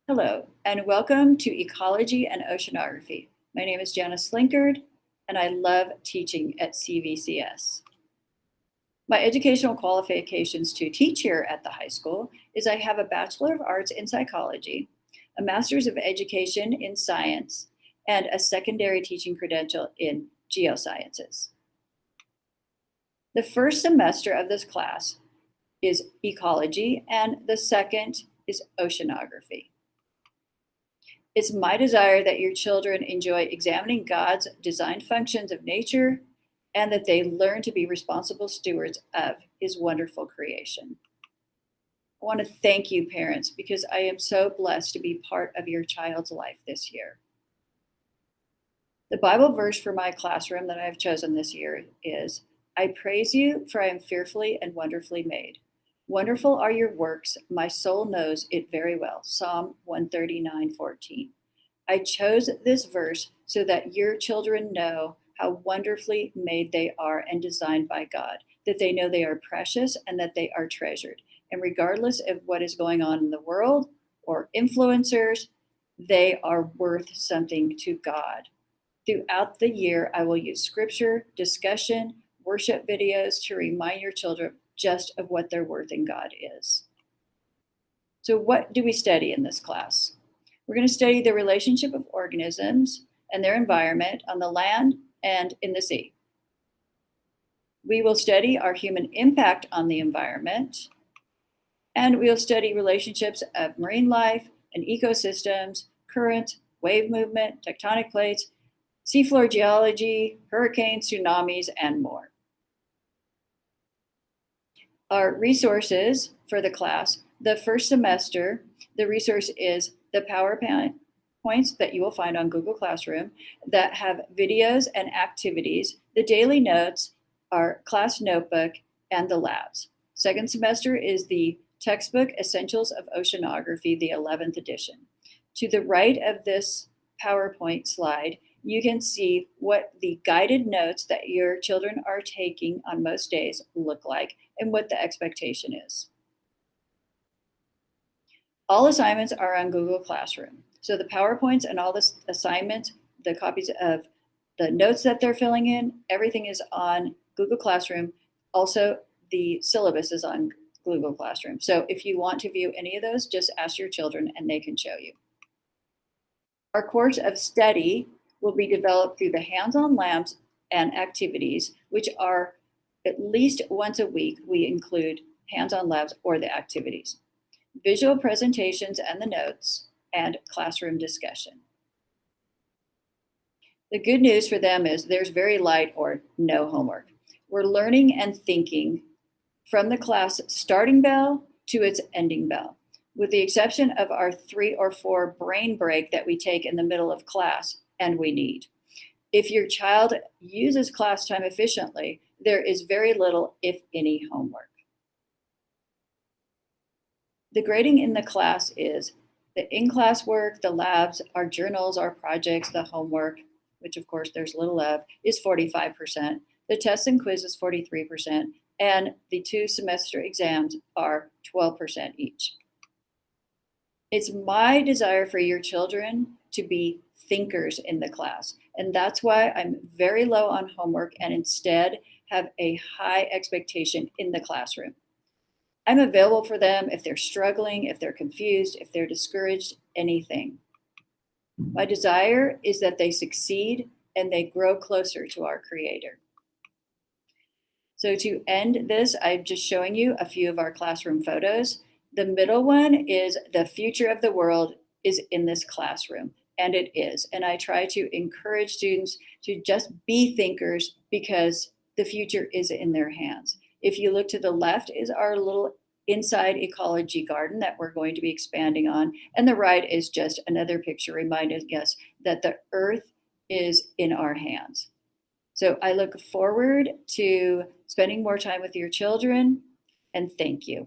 Hello, and welcome to Ecology and Oceanography. My name is Janis Slinkard, and I love teaching at CVCS. My educational qualifications to teach here at the high school is I have a Bachelor of Arts in Psychology, a Master's of Education in Science, and a secondary teaching credential in Geosciences. The first semester of this class is Ecology, and the second is Oceanography. It's my desire that your children enjoy examining God's designed functions of nature and that they learn to be responsible stewards of His wonderful creation. I want to thank you, parents, because I am so blessed to be part of your child's life this year. The Bible verse for my classroom that I have chosen this year is, I praise you, for I am fearfully and wonderfully made. Wonderful are your works, my soul knows it very well. Psalm 139:14. I chose this verse so that your children know how wonderfully made they are and designed by God, that they know they are precious and that they are treasured. And regardless of what is going on in the world or influencers, they are worth something to God. Throughout the year, I will use scripture, discussion, worship videos to remind your children just of what their worth in God is. So what do we study in this class? We're going to study the relationship of organisms and their environment on the land and in the sea. We will study our human impact on the environment, and we'll study relationships of marine life and ecosystems, current, wave movement, tectonic plates, seafloor geology, hurricanes, tsunamis, and more. Our resources for the class, the first semester, the resource is the PowerPoints that you will find on Google Classroom that have videos and activities, the daily notes, our class notebook, and the labs. Second semester is the textbook Essentials of Oceanography, the 11th edition. To the right of this PowerPoint slide, you can see what the guided notes that your children are taking on most days look like and what the expectation is. All assignments are on Google Classroom. So the PowerPoints and all the assignments, the copies of the notes that they're filling in, everything is on Google Classroom. Also, the syllabus is on Google Classroom. So if you want to view any of those, just ask your children and they can show you. Our course of study will be developed through the hands-on labs and activities, which are at least once a week. We include hands-on labs or the activities, visual presentations and the notes, and classroom discussion. The good news for them is there's very light or no homework. We're learning and thinking from the class starting bell to its ending bell, with the exception of our 3 or 4 brain break that we take in the middle of class and we need. If your child uses class time efficiently, there is very little, if any, homework. The grading in the class is the in-class work, the labs, our journals, our projects, the homework, which of course there's little of, is 45%. The tests and quizzes 43%, and the 2 semester exams are 12% each. It's my desire for your children to be thinkers in the class, and that's why I'm very low on homework and instead have a high expectation in the classroom. I'm available for them if they're struggling, if they're confused, if they're discouraged, anything. My desire is that they succeed and they grow closer to our Creator. So to end this, I'm just showing you a few of our classroom photos. The middle one is the future of the world is in this classroom, and it is. And I try to encourage students to just be thinkers because the future is in their hands. If you look to the left is our little inside ecology garden that we're going to be expanding on. And the right is just another picture reminding us that the earth is in our hands. So I look forward to spending more time with your children, and thank you.